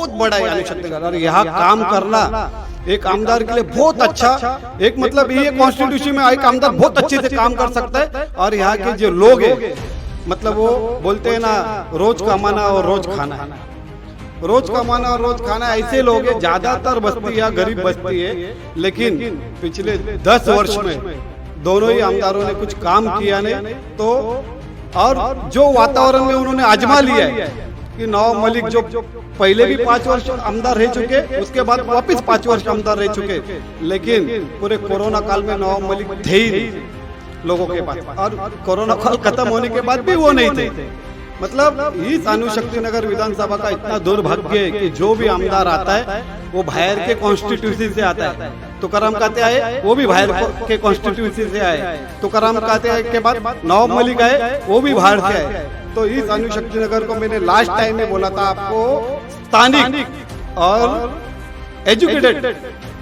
बहुत बड़ा है यानी छत्तीसगढ़, और यहाँ काम करना एक आमदार के लिए बहुत अच्छा, एक मतलब ये कॉन्स्टिट्यूशन में एक आमदार बहुत अच्छे से काम कर सकता है। और यहाँ के जो लोग हैं मतलब वो बोलते हैं ना, रोज कमाना और रोज खाना है, रोज कमाना और रोज खाना, ऐसे लोग हैं। ज्यादातर बस्ती या गरीब बस्ती है, लेकिन पिछले 10 वर्ष में दोनों ही आमदारों ने कुछ काम किया नहीं। तो और जो वातावरण में उन्होंने आजमा लिया है कि नवाब मलिक जो पहले भी 5 वर्ष आमदार रह चुके, उसके बाद वापस 5 वर्ष आमदार रह चुके, लेकिन पूरे कोरोना काल में नवाब मलिक थे ही नहीं लोगों के पास, और कोरोना काल खत्म होने के बाद भी वो नहीं थे। मतलब इस अणुशक्ति नगर विधानसभा का इतना दुर्भाग्य है कि जो भी आमदार आता है वो बाहर के कॉन्स्टिट्यूंसी से आता है। तुकाराम काते आए, वो भी बाहर के कॉन्स्टिट्यूंसी से आए। तुकाराम काते के बाद नवाब मलिक आए, वो भी बाहर से आए। तो इस अणुशक्ति नगर को मैंने लास्ट टाइम में बोला था आपको, स्थानिक और एजुकेटेड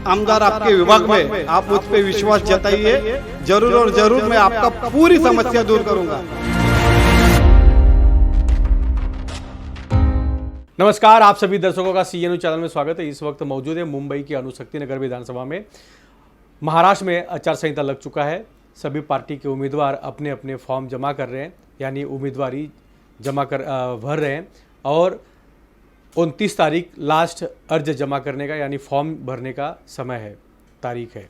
आमदार आपके विभाग में, आप मुझ पे विश्वास जताइए, जरूर और जरूर मैं आपका पूरी समस्या दूर करूंगा। नमस्कार, आप सभी दर्शकों का CNU चैनल में स्वागत है। इस वक्त मौजूद है मुंबई की अणुशक्ति नगर विधानसभा में। महाराष्ट्र में आचार संहिता लग चुका है, सभी पार्टी के उम्मीदवार अपने अपने फॉर्म जमा कर रहे हैं, यानी उम्मीदवारी भर रहे हैं, और 29 तारीख लास्ट अर्ज जमा करने का यानी फॉर्म भरने का समय है, तारीख है।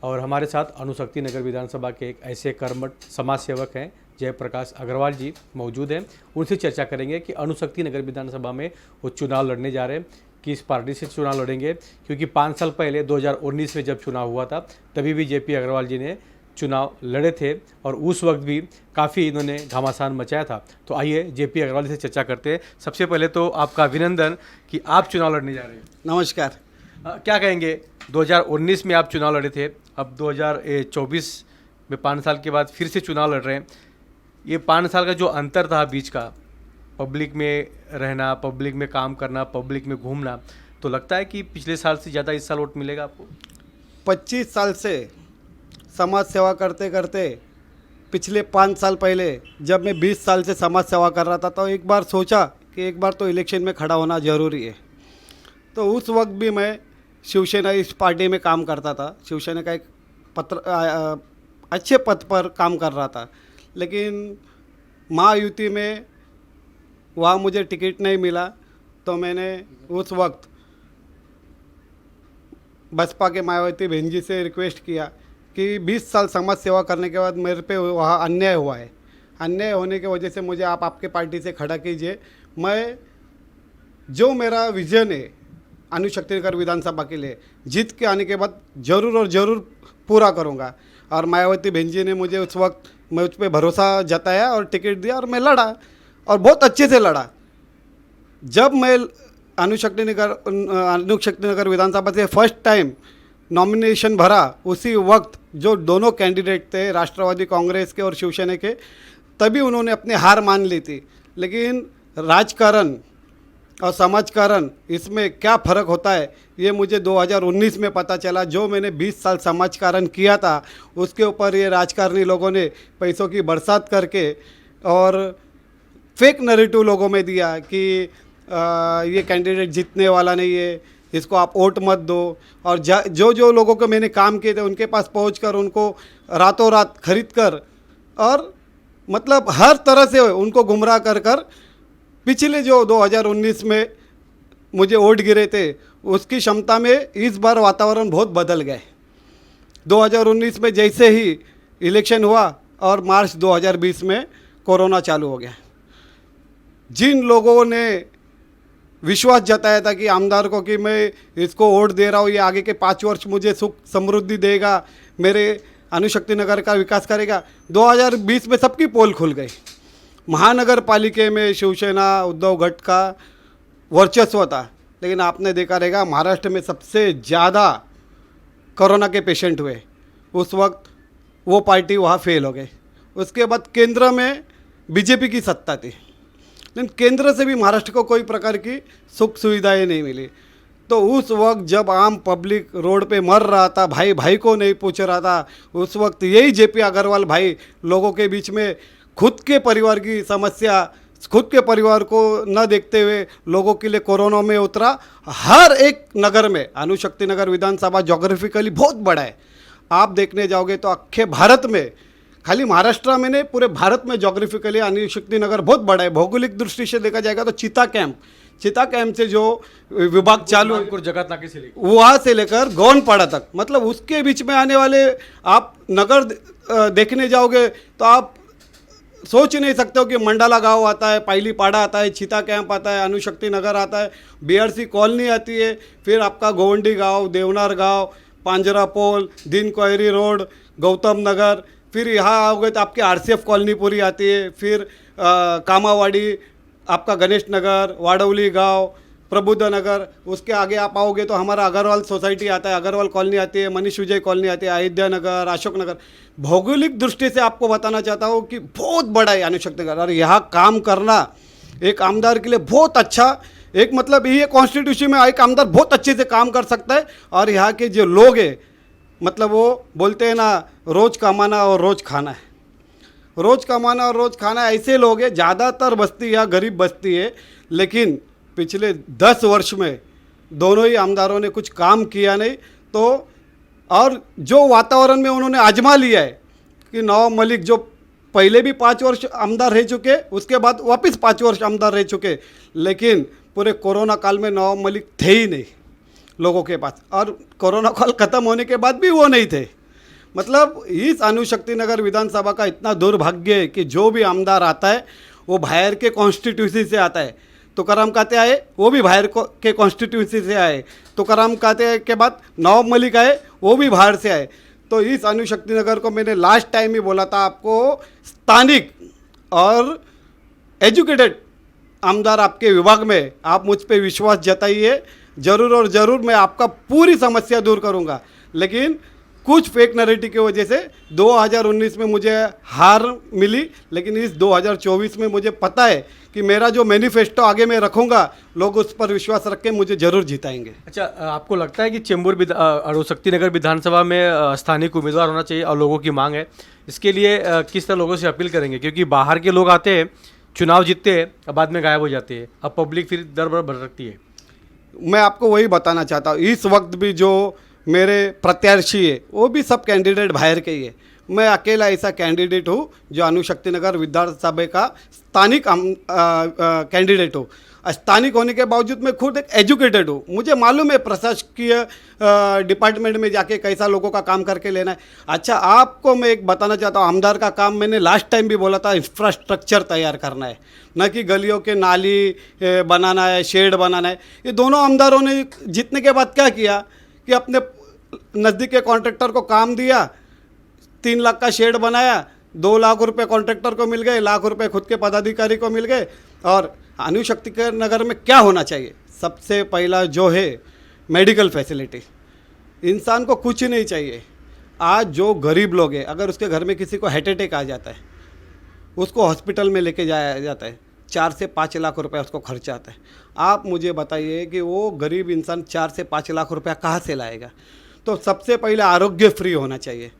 और हमारे साथ अणुशक्ति नगर विधानसभा के एक ऐसे कर्मठ समाज सेवक हैं जयप्रकाश अग्रवाल जी मौजूद हैं। उनसे चर्चा करेंगे कि अणुशक्ति नगर विधानसभा में वो चुनाव लड़ने जा रहे हैं, किस पार्टी से चुनाव लड़ेंगे, क्योंकि 5 साल पहले 2019 में जब चुनाव हुआ था तभी भी JP अग्रवाल जी ने चुनाव लड़े थे और उस वक्त भी काफ़ी इन्होंने घमासान मचाया था। तो आइए JP अग्रवाल से चर्चा करते हैं। सबसे पहले तो आपका अभिनंदन कि आप चुनाव लड़ने जा रहे हैं। नमस्कार। क्या कहेंगे, 2019 में आप चुनाव लड़े थे, अब 2024 में 5 साल के बाद फिर से चुनाव लड़ रहे हैं। ये 5 साल का जो अंतर था बीच का, पब्लिक में रहना, पब्लिक में काम करना, पब्लिक में घूमना, तो लगता है कि पिछले साल से ज़्यादा इस साल वोट मिलेगा आपको? 25 साल से समाज सेवा करते करते, पिछले 5 साल पहले जब मैं 20 साल से समाज सेवा कर रहा था, तो एक बार सोचा कि एक बार तो इलेक्शन में खड़ा होना ज़रूरी है। तो उस वक्त भी मैं शिवसेना इस पार्टी में काम करता था, शिवसेना का एक अच्छे पद पर काम कर रहा था, लेकिन महायुति में वहाँ मुझे टिकट नहीं मिला। तो मैंने उस वक्त बसपा के मायावती बहन जी से रिक्वेस्ट किया कि 20 साल समाज सेवा करने के बाद मेरे पे वहाँ अन्याय हुआ है, अन्याय होने की वजह से मुझे आप आपके पार्टी से खड़ा कीजिए। मैं जो मेरा विजन है अणुशक्ति नगर विधानसभा के लिए, जीत के आने के बाद ज़रूर और ज़रूर पूरा करूँगा। और मायावती बहन जी ने मुझे उस वक्त मुझ पर भरोसा जताया और टिकट दिया, और मैं लड़ा और बहुत अच्छे से लड़ा। जब मैं अणुशक्ति नगर विधानसभा से फर्स्ट टाइम नॉमिनेशन भरा, उसी वक्त जो दोनों कैंडिडेट थे राष्ट्रवादी कांग्रेस के और शिवसेना के, तभी उन्होंने अपनी हार मान ली थी। लेकिन राजकारण और समाजकारण, इसमें क्या फ़र्क होता है ये मुझे 2019 में पता चला। जो मैंने 20 साल समाजकारण किया था, उसके ऊपर ये राजकारणी लोगों ने पैसों की बरसात करके और फेक नैरेटिव लोगों में दिया कि ये कैंडिडेट जीतने वाला नहीं है, इसको आप वोट मत दो। और जो जो लोगों को मैंने काम किए थे उनके पास पहुंचकर उनको रातों रात खरीद कर, और मतलब हर तरह से उनको गुमराह कर पिछले जो 2019 में मुझे वोट गिरे थे, उसकी क्षमता में इस बार वातावरण बहुत बदल गए। 2019 में जैसे ही इलेक्शन हुआ और मार्च 2020 में कोरोना चालू हो गया, जिन लोगों ने विश्वास जताया था कि आमदार को कि मैं इसको वोट दे रहा हूँ, ये आगे के 5 वर्ष मुझे सुख समृद्धि देगा, मेरे अणुशक्ति नगर का विकास करेगा, 2020 में सबकी पोल खुल गई। महानगर पालिका में शिवसेना उद्धव गट का वर्चस्व था, लेकिन आपने देखा रहेगा महाराष्ट्र में सबसे ज़्यादा कोरोना के पेशेंट हुए, उस वक्त वो पार्टी वहाँ फेल हो गई। उसके बाद केंद्र में बीजेपी की सत्ता थी, लेकिन केंद्र से भी महाराष्ट्र को कोई प्रकार की सुख सुविधाएं नहीं मिली। तो उस वक्त जब आम पब्लिक रोड पे मर रहा था, भाई भाई को नहीं पूछ रहा था, उस वक्त यही JP अग्रवाल भाई लोगों के बीच में खुद के परिवार की समस्या खुद के परिवार को न देखते हुए लोगों के लिए कोरोना में उतरा। हर एक नगर में अणुशक्ति नगर विधानसभा जोग्राफिकली बहुत बड़ा है। आप देखने जाओगे तो अख्खे भारत में, खाली महाराष्ट्र में नहीं, पूरे भारत में जोग्राफिकली अणुशक्ति नगर बहुत बड़ा है। भौगोलिक दृष्टि से देखा जाएगा तो चिता कैंप से जो विभाग चालू है जगत नाके से लेकर वहाँ से लेकर गौनपाड़ा तक, मतलब उसके बीच में आने वाले आप नगर देखने जाओगे तो आप सोच ही नहीं सकते हो कि मंडाला गांव आता है, पाइलीपाड़ा आता है, चिता कैंप आता है, अणुशक्ति नगर आता है, बीआरसी कॉलोनी आती है, फिर आपका गोवंडी गांव, देवनार गांव, पांजरा पोल, दिन कोयरी रोड, गौतम नगर, फिर यहाँ आओगे तो आपकी आरसीएफ कॉलोनी पूरी आती है, फिर कामावाड़ी, आपका गणेश नगर, वाडौली गांव, प्रबुद्ध नगर, उसके आगे आप आओगे तो हमारा अग्रवाल सोसाइटी आता है, अग्रवाल कॉलोनी आती है, मनीष विजय कॉलोनी आती है, अयोध्या नगर, अशोक नगर। भौगोलिक दृष्टि से आपको बताना चाहता हूँ कि बहुत बड़ा है अणुशक्ति नगर, और यहाँ काम करना एक आमदार के लिए बहुत अच्छा, एक मतलब ये कॉन्स्टिट्यूशन में एक आमदार बहुत अच्छे से काम कर सकता है। और यहाँ के जो लोग हैं, मतलब वो बोलते हैं ना, रोज़ कमाना और रोज़ खाना है, रोज़ कमाना और रोज़ खाना, ऐसे लोग हैं। ज़्यादातर बस्ती यहाँ गरीब बस्ती है, लेकिन पिछले 10 वर्ष में दोनों ही आमदारों ने कुछ काम किया नहीं। तो और जो वातावरण में उन्होंने आजमा लिया है कि नवाब मलिक जो पहले भी 5 वर्ष आमदार रह चुके, उसके बाद वापस 5 वर्ष आमदार रह चुके, लेकिन पूरे कोरोना काल में नवाब मलिक थे ही नहीं लोगों के पास, और कोरोना काल ख़त्म होने के बाद भी वो नहीं थे। मतलब इस अणुशक्ति नगर विधानसभा का इतना दुर्भाग्य है कि जो भी आमदार आता है वो बाहर के कॉन्स्टिट्यूंसी से आता है। तुकाराम काते आए, वो भी बाहर के कॉन्स्टिट्यूंसी से आए। तुकाराम काते के बाद नवाब मलिक आए, वो भी बाहर से आए। तो इस अणुशक्ति नगर को मैंने लास्ट टाइम ही बोला था आपको, स्थानिक और एजुकेटेड आमदार आपके विभाग में, आप मुझ पे विश्वास जताइए, ज़रूर और ज़रूर मैं आपका पूरी समस्या दूर करूंगा। लेकिन कुछ फेक नैरेटिव की वजह से 2019 में मुझे हार मिली, लेकिन इस 2024 में मुझे पता है कि मेरा जो मैनिफेस्टो आगे मैं रखूंगा, लोग उस पर विश्वास रख के मुझे ज़रूर जिताएंगे। अच्छा, आपको लगता है कि चेंबूर अणुशक्ति नगर विधानसभा में स्थानिक उम्मीदवार होना चाहिए और लोगों की मांग है, इसके लिए किस तरह लोगों से अपील करेंगे? क्योंकि बाहर के लोग आते हैं, चुनाव जीतते हैं, बाद में गायब हो जाते हैं, अब पब्लिक फिर दर बदर भटकती है। मैं आपको वही बताना चाहता हूँ, इस वक्त भी जो मेरे प्रत्याशी है वो भी सब कैंडिडेट बाहर के ही है। मैं अकेला ऐसा कैंडिडेट हूँ जो अणुशक्ति नगर विधानसभा का स्थानिक कैंडिडेट हूँ। स्थानिक होने के बावजूद मैं खुद एक एजुकेटेड हूँ, मुझे मालूम है प्रशासकीय डिपार्टमेंट में जाके कैसा लोगों का काम करके लेना है। अच्छा, आपको मैं एक बताना चाहता हूँ, आमदार का काम मैंने लास्ट टाइम भी बोला था, इंफ्रास्ट्रक्चर तैयार करना है, न कि गलियों के नाली बनाना है, शेड बनाना है। ये दोनों आमदारों ने जीतने के बाद क्या किया कि अपने नज़दीक के कॉन्ट्रैक्टर को काम दिया, 3 लाख का शेड बनाया, 2 लाख रुपए कॉन्ट्रैक्टर को मिल गए, 1 लाख रुपए खुद के पदाधिकारी को मिल गए। और अणुशक्ति नगर में क्या होना चाहिए? सबसे पहला जो है मेडिकल फैसिलिटी। इंसान को कुछ नहीं चाहिए। आज जो गरीब लोग हैं, अगर उसके घर में किसी को हार्ट अटैक आ जाता है, उसको हॉस्पिटल में लेके जाया जाता है, 4 से 5 लाख रुपए उसको खर्चा आता है। आप मुझे बताइए कि वो गरीब इंसान 4 से 5 लाख रुपया कहाँ से लाएगा? तो सबसे पहले आरोग्य फ्री होना चाहिए।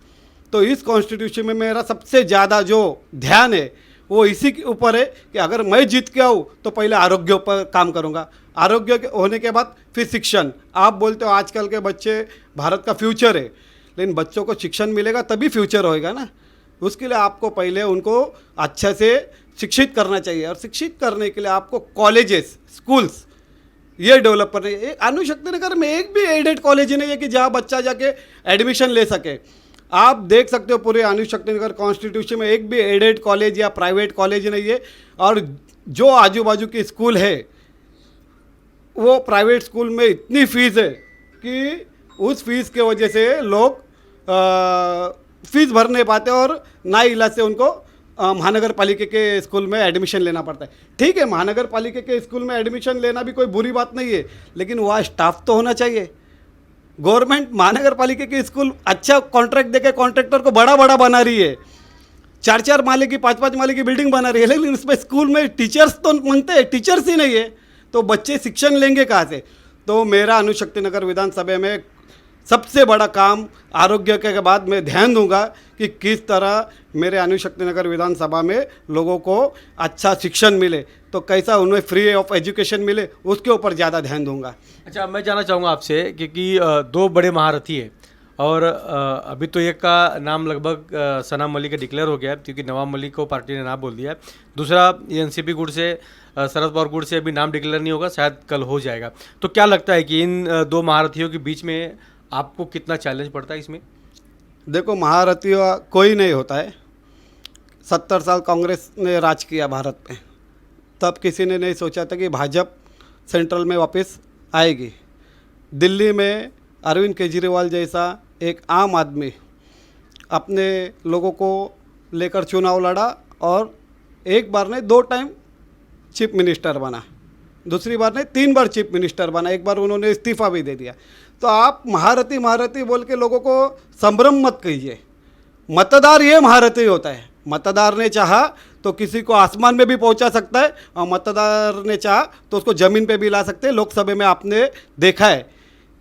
तो इस कॉन्स्टिट्यूशन में मेरा सबसे ज़्यादा जो ध्यान है वो इसी के ऊपर है कि अगर मैं जीत के आऊँ तो पहले आरोग्य पर काम करूँगा, आरोग्य होने के बाद फिर शिक्षण। आप बोलते हो आजकल के बच्चे भारत का फ्यूचर है, लेकिन बच्चों को शिक्षण मिलेगा तभी फ्यूचर होएगा ना। उसके लिए आपको पहले उनको अच्छे से शिक्षित करना चाहिए, और शिक्षित करने के लिए आपको कॉलेजेस, स्कूल्स ये डेवलप करने। अणुशक्ति नगर में एक भी एडेड कॉलेज नहीं है कि जहाँ बच्चा जाके एडमिशन ले सके। आप देख सकते हो पूरे अणुशक्ति नगर कॉन्स्टिट्यूशन में एक भी एडेड कॉलेज या प्राइवेट कॉलेज नहीं है। और जो आजू बाजू की स्कूल है वो प्राइवेट स्कूल में इतनी फीस है कि उस फीस के वजह से लोग फीस भर नहीं पाते और ना इलाज से उनको महानगर पालिका के स्कूल में एडमिशन लेना पड़ता है। ठीक है, महानगर पालिका के स्कूल में एडमिशन लेना भी कोई बुरी बात नहीं है, लेकिन वहाँ स्टाफ तो होना चाहिए। गवर्नमेंट महानगर पालिका के स्कूल अच्छा कॉन्ट्रैक्ट देके कॉन्ट्रैक्टर को बड़ा बड़ा बना रही है, 4-4 माले की 5-5 माले की बिल्डिंग बना रही है, लेकिन उसमें स्कूल में टीचर्स तो मांगते हैं, टीचर्स ही नहीं है, तो बच्चे शिक्षण लेंगे कहाँ से? तो मेरा अणुशक्ति नगर विधानसभा में सबसे बड़ा काम आरोग्य के बाद मैं ध्यान दूंगा कि किस तरह मेरे अणुशक्ति नगर विधानसभा में लोगों को अच्छा शिक्षण मिले, तो कैसा उन्हें फ्री ऑफ एजुकेशन मिले, उसके ऊपर ज़्यादा ध्यान दूंगा। अच्छा, मैं जानना चाहूँगा आपसे क्योंकि दो बड़े महारथी है और अभी तो एक का नाम लगभग सना मलिक का डिक्लेयर हो गया है क्योंकि नवाब मलिक को पार्टी ने ना बोल दिया है। दूसरा एनसीपी गुट से शरद पवार गुट से अभी नाम डिक्लेयर नहीं होगा, शायद कल हो जाएगा। तो क्या लगता है कि इन दो महारथियों के बीच में आपको कितना चैलेंज पड़ता है इसमें? देखो, महारथी कोई नहीं होता है। 70 साल कांग्रेस ने राज किया भारत में, तब किसी ने नहीं सोचा था कि भाजपा सेंट्रल में वापस आएगी। दिल्ली में अरविंद केजरीवाल जैसा एक आम आदमी अपने लोगों को लेकर चुनाव लड़ा और एक बार ने 2 टाइम चीफ मिनिस्टर बना, दूसरी बार ने 3 बार चीफ मिनिस्टर बना, एक बार उन्होंने इस्तीफा भी दे दिया। तो आप महारथी महारथी बोल के लोगों को संभ्रम मत कीजिए। मतदार ये महारथी होता है। मतदार ने चाहा तो किसी को आसमान में भी पहुंचा सकता है और मतदार ने चाहा तो उसको ज़मीन पे भी ला सकते हैं। लोकसभा में आपने देखा है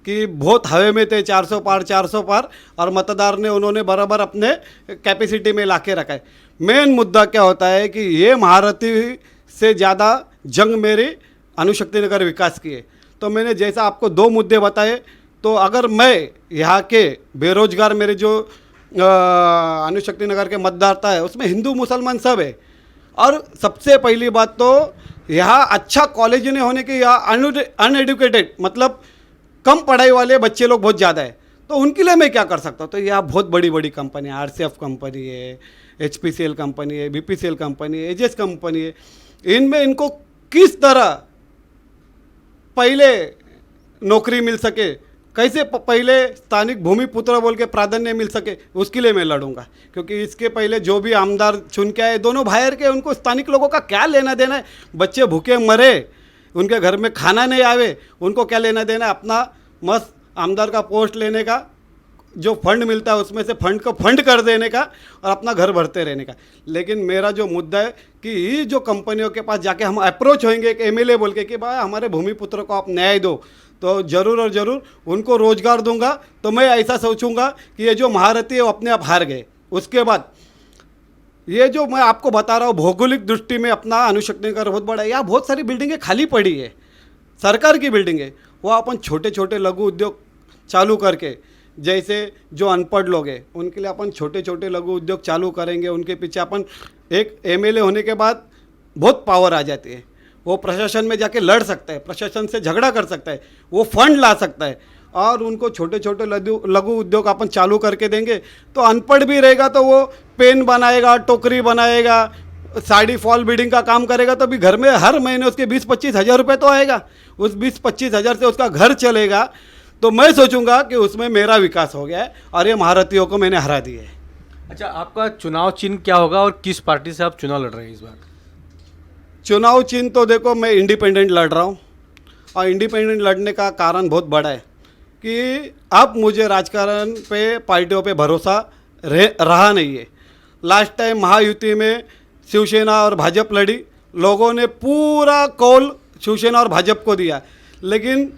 कि बहुत हवे में थे, 400 पार, और मतदार ने उन्होंने बराबर अपने कैपेसिटी में ला के रखा है। मेन मुद्दा क्या होता है कि ये महारथी से ज़्यादा जंग मेरी अणुशक्ति नगर विकास की है। तो मैंने जैसा आपको 2 मुद्दे बताए, तो अगर मैं यहाँ के बेरोजगार मेरे जो अणुशक्ति नगर के मतदाता है उसमें हिंदू मुसलमान सब है, और सबसे पहली बात तो यहाँ अच्छा कॉलेज नहीं होने की, यहाँ अनएडुकेटेड मतलब कम पढ़ाई वाले बच्चे लोग बहुत ज़्यादा है। तो उनके लिए मैं क्या कर सकता हूँ? तो यहाँ बहुत बड़ी बड़ी कंपनी है, आरसीएफ कंपनी है, एचपीसीएल कंपनी है, बीपीसीएल कंपनी है, एजेस कंपनी है। इनमें इनको किस तरह पहले नौकरी मिल सके, कैसे पहले स्थानिक भूमिपुत्र बोल के प्राधान्य मिल सके, उसके लिए मैं लड़ूंगा। क्योंकि इसके पहले जो भी आमदार चुन के आए, दोनों बाहर के, उनको स्थानिक लोगों का क्या लेना देना है? बच्चे भूखे मरे, उनके घर में खाना नहीं आवे, उनको क्या लेना देना है? अपना मस्त आमदार का पोस्ट लेने का, जो फंड मिलता है उसमें से फंड को फंड कर देने का और अपना घर भरते रहने का। लेकिन मेरा जो मुद्दा है कि ये जो कंपनियों के पास जाके हम अप्रोच होंगे एक एमएलए बोल के कि भाई हमारे भूमिपुत्र को आप न्याय दो, तो ज़रूर और ज़रूर उनको रोज़गार दूंगा। तो मैं ऐसा सोचूंगा कि ये जो महारथी है वो अपने आप हार गए। उसके बाद ये जो मैं आपको बता रहा हूँ, भौगोलिक दृष्टि में अपना अणुशक्ति नगर बहुत बड़ा है। यहाँ बहुत सारी बिल्डिंगें खाली पड़ी है, सरकार की बिल्डिंग है। वो अपन छोटे छोटे लघु उद्योग चालू करके, जैसे जो अनपढ़ लोग हैं उनके लिए अपन छोटे छोटे लघु उद्योग चालू करेंगे। उनके पीछे अपन एक एमएलए होने के बाद बहुत पावर आ जाती है। वो प्रशासन में जाके लड़ सकता है, प्रशासन से झगड़ा कर सकता है, वो फंड ला सकता है, और उनको छोटे छोटे लघु उद्योग अपन चालू करके देंगे। तो अनपढ़ भी रहेगा तो वो पेन बनाएगा, टोकरी बनाएगा, साड़ी फॉल बीडिंग का काम करेगा, तो भी घर में हर महीने उसके 20-25 हज़ार रुपये तो आएगा। उस 20-25 हज़ार से उसका घर चलेगा। तो मैं सोचूंगा कि उसमें मेरा विकास हो गया है और ये महारथियों को मैंने हरा दिया है। अच्छा, आपका चुनाव चिन्ह क्या होगा और किस पार्टी से आप चुनाव लड़ रहे हैं इस बार? चुनाव चिन्ह तो देखो, मैं इंडिपेंडेंट लड़ रहा हूँ, और इंडिपेंडेंट लड़ने का कारण बहुत बड़ा है कि अब मुझे राजकारण पे, पार्टियों पे भरोसा रहा नहीं है। लास्ट टाइम महायुति में शिवसेना और भाजपा लड़ी, लोगों ने पूरा कौल शिवसेना और भाजपा को दिया, लेकिन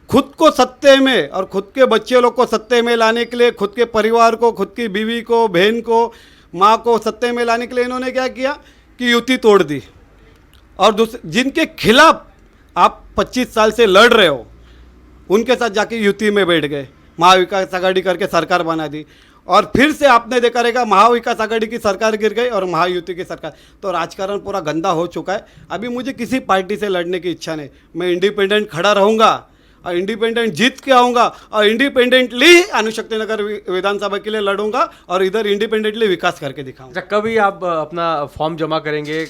खुद को सत्ते में और खुद के बच्चे लोग को सत्ते में लाने के लिए, खुद के परिवार को, खुद की बीवी को, बहन को, माँ को सत्ते में लाने के लिए इन्होंने क्या किया कि युति तोड़ दी। और दूसरे जिनके खिलाफ आप 25 साल से लड़ रहे हो, उनके साथ जाके युति में बैठ गए, महाविकास आघाड़ी करके सरकार बना दी। और फिर से आपने देखा रहेगा महाविकास आघाड़ी की सरकार गिर गई और महायुति की सरकार। तो राजकारण पूरा गंदा हो चुका है। अभी मुझे किसी पार्टी से लड़ने की इच्छा नहीं। मैं इंडिपेंडेंट खड़ा रहूँगा और इंडिपेंडेंट जीत के आऊँगा और इंडिपेंडेंटली अणुशक्ति नगर विधानसभा के लिए लड़ूंगा और इधर इंडिपेंडेंटली विकास करके दिखाऊंगा। अच्छा, कभी आप अपना फॉर्म जमा करेंगे,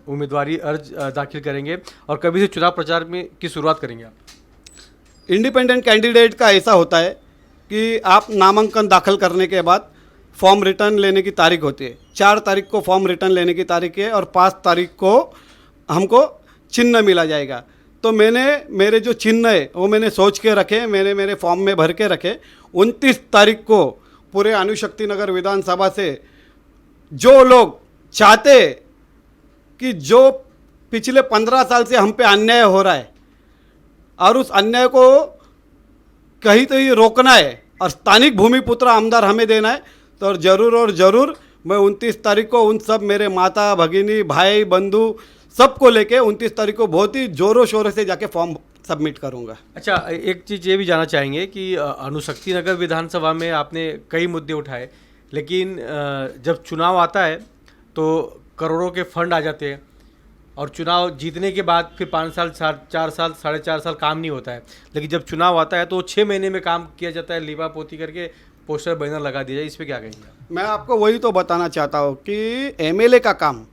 उम्मीदवारी अर्ज दाखिल करेंगे और कभी से चुनाव प्रचार में की शुरुआत करेंगे आप? इंडिपेंडेंट कैंडिडेट का ऐसा होता है कि आप नामांकन दाखिल करने के बाद फॉर्म रिटर्न लेने की तारीख होती है। 4 तारीख को फॉर्म रिटर्न लेने की तारीख है और 5 तारीख को हमको चिन्ह मिला जाएगा। तो मैंने मेरे जो चिन्ह है वो मैंने सोच के रखे, मैंने मेरे फॉर्म में भर के रखे। 29 तारीख को पूरे अणुशक्ति नगर विधानसभा से जो लोग चाहते कि जो पिछले 15 साल से हम पे अन्याय हो रहा है और उस अन्याय को कहीं तो ये रोकना है, और स्थानिक भूमिपुत्र आमदार हमें देना है, तो ज़रूर और ज़रूर मैं 29 तारीख को उन सब मेरे माता भगिनी भाई बंधु सबको लेके 29 तारीख को बहुत ही ज़ोरों शोरों से जाके फॉर्म सबमिट करूंगा। अच्छा, एक चीज़ ये भी जानना चाहेंगे कि अणुशक्ति नगर विधानसभा में आपने कई मुद्दे उठाए, लेकिन जब चुनाव आता है तो करोड़ों के फंड आ जाते हैं और चुनाव जीतने के बाद फिर 5 साल 4 साल 4.5 साल काम नहीं होता है। लेकिन जब चुनाव आता है तो 6 महीने में काम किया जाता है, लीपा पोती करके पोस्टर बैनर लगा दिया जाए। इस पर क्या कहेंगे? मैं आपको वही तो बताना चाहता हूँ कि एमएलए का काम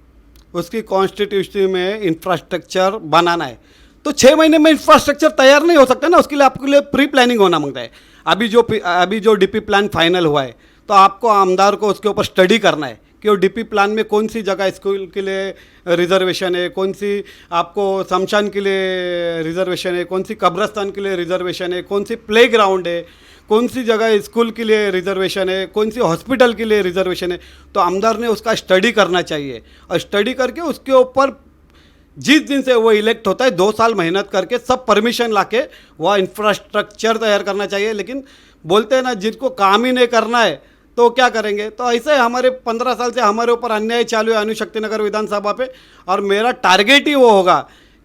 उसकी कॉन्स्टिट्यूशन में इंफ्रास्ट्रक्चर बनाना है, तो 6 महीने में इंफ्रास्ट्रक्चर तैयार नहीं हो सकता ना, उसके लिए आपके लिए प्री प्लानिंग होना मांगता है। अभी जो डीपी प्लान फाइनल हुआ है तो आपको आमदार को उसके ऊपर स्टडी करना है कि वो डीपी प्लान में कौन सी जगह स्कूल के लिए रिजर्वेशन है, कौन सी आपको शमशान के लिए रिजर्वेशन है, कौन सी कब्रस्तान के लिए रिजर्वेशन है, कौन सी प्ले ग्राउंड है, कौन सी जगह स्कूल के लिए रिजर्वेशन है, कौन सी हॉस्पिटल के लिए रिजर्वेशन है। तो आमदार ने उसका स्टडी करना चाहिए और स्टडी करके उसके ऊपर जिस दिन से वो इलेक्ट होता है 2 साल मेहनत करके सब परमिशन लाके वह इंफ्रास्ट्रक्चर तैयार करना चाहिए। लेकिन बोलते हैं ना, जिनको काम ही नहीं करना है तो क्या करेंगे। तो ऐसे हमारे 15 साल से हमारे ऊपर अन्याय चालू है अणुशक्ति नगर विधानसभा पे, और मेरा टारगेट ही वो होगा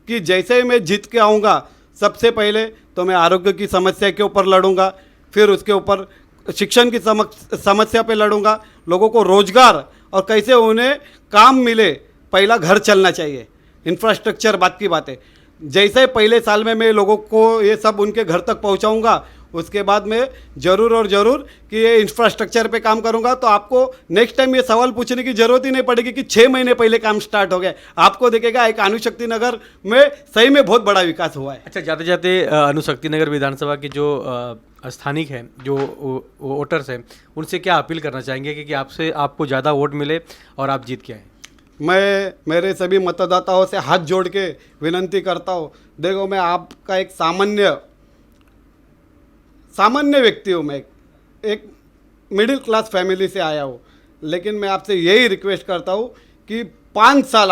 कि जैसे ही मैं जीत के आऊँगा सबसे पहले तो मैं आरोग्य की समस्या के ऊपर लड़ूंगा, फिर उसके ऊपर शिक्षण की समस्या पे लड़ूंगा, लोगों को रोजगार और कैसे उन्हें काम मिले, पहला घर चलना चाहिए, इंफ्रास्ट्रक्चर बात की बात है। जैसे पहले साल में मैं लोगों को ये सब उनके घर तक पहुंचाऊंगा, उसके बाद मैं ज़रूर और ज़रूर कि ये इंफ्रास्ट्रक्चर पे काम करूंगा। तो आपको नेक्स्ट टाइम ये सवाल पूछने की ज़रूरत ही नहीं पड़ेगी कि 6 महीने पहले काम स्टार्ट हो गया। आपको देखेगा एक अणुशक्ति नगर में सही में बहुत बड़ा विकास हुआ है। अच्छा, जाते जाते अणुशक्ति नगर विधानसभा के जो स्थानिक हैं, जो वोटर्स हैं, उनसे क्या अपील करना चाहेंगे कि आपको ज़्यादा वोट मिले और आप जीत के आएँ? मैं मेरे सभी मतदाताओं से हाथ जोड़ के विनंती करता हूँ, देखो मैं आपका एक सामान्य व्यक्ति हूँ, मैं एक मिडिल क्लास फैमिली से आया हूँ, लेकिन मैं आपसे यही रिक्वेस्ट करता हूँ कि 5 साल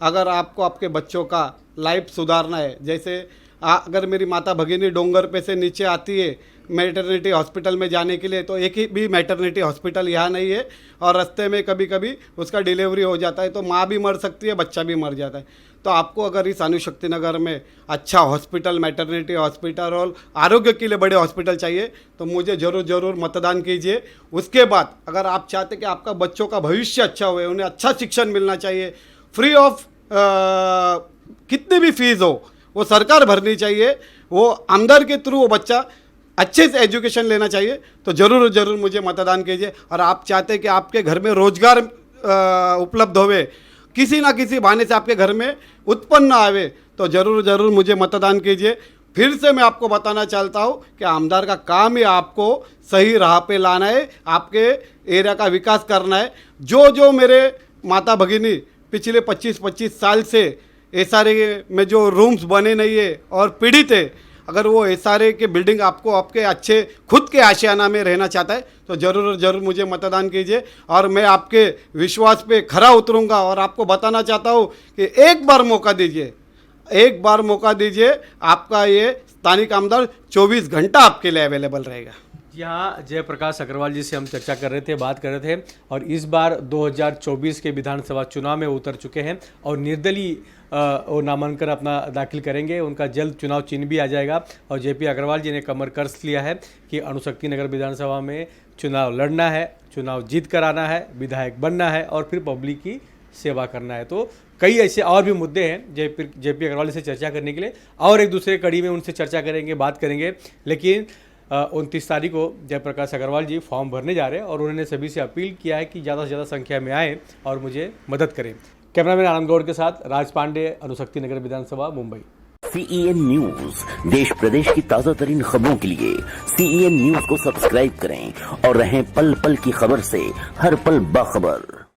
अगर आपको आपके बच्चों का लाइफ सुधारना है, जैसे अगर मेरी माता भगिनी डोंगर पे से नीचे आती है मैटरनिटी हॉस्पिटल में जाने के लिए, तो एक ही भी मैटरनिटी हॉस्पिटल यहाँ नहीं है और रास्ते में कभी कभी उसका डिलीवरी हो जाता है, तो माँ भी मर सकती है, बच्चा भी मर जाता है। तो आपको अगर इस अणुशक्ति नगर में अच्छा हॉस्पिटल, मैटरनिटी हॉस्पिटल और आरोग्य के लिए बड़े हॉस्पिटल चाहिए तो मुझे ज़रूर मतदान कीजिए। उसके बाद अगर आप चाहते कि आपका बच्चों का भविष्य अच्छा हुए, उन्हें अच्छा शिक्षण मिलना चाहिए, फ्री ऑफ कितनी भी फीस हो वो सरकार भरनी चाहिए, वो आमदार के थ्रू वो बच्चा अच्छे से एजुकेशन लेना चाहिए, तो ज़रूर मुझे मतदान कीजिए। और आप चाहते कि आपके घर में रोजगार उपलब्ध होवे, किसी ना किसी बहाने से आपके घर में उत्पन्न आवे, तो ज़रूर मुझे मतदान कीजिए। फिर से मैं आपको बताना चाहता हूँ कि आमदार का काम ही आपको सही राह पे लाना है, आपके एरिया का विकास करना है। जो मेरे माता भगिनी पिछले 25 साल से एसआरए में जो रूम्स बने नहीं है और पीड़ित है, अगर वो एसआरए के बिल्डिंग आपको आपके अच्छे खुद के आशियाना में रहना चाहता है तो ज़रूर मुझे मतदान कीजिए। और मैं आपके विश्वास पे खरा उतरूंगा और आपको बताना चाहता हूँ कि एक बार मौका दीजिए, आपका ये स्थानिक आमदार 24 घंटा आपके लिए अवेलेबल रहेगा। यहाँ जयप्रकाश अग्रवाल जी से हम चर्चा कर रहे थे, बात कर रहे थे, और इस बार 2024 के विधानसभा चुनाव में उतर चुके हैं और निर्दलीय वो नामांकन अपना दाखिल करेंगे। उनका जल्द चुनाव चिन्ह भी आ जाएगा और जेपी अग्रवाल जी ने कमर कस लिया है कि अणुशक्ति नगर विधानसभा में चुनाव लड़ना है, चुनाव जीत कर आना है, विधायक बनना है और फिर पब्लिक की सेवा करना है। तो कई ऐसे और भी मुद्दे हैं जेपी अग्रवाल से चर्चा करने के लिए, और एक दूसरे कड़ी में उनसे चर्चा करेंगे, बात करेंगे। लेकिन 29 तारीख को जयप्रकाश अग्रवाल जी फॉर्म भरने जा रहे हैं और उन्होंने सभी से अपील किया है कि ज़्यादा से ज़्यादा संख्या में आएँ और मुझे मदद करें। कैमरामैन आनंद गौड़ के साथ राज पांडे, अणुशक्ति नगर विधानसभा, मुंबई। CEN न्यूज, देश प्रदेश की ताजा तरीन खबरों के लिए CEN न्यूज को सब्सक्राइब करें और रहें पल पल की खबर से हर पल बाखबर।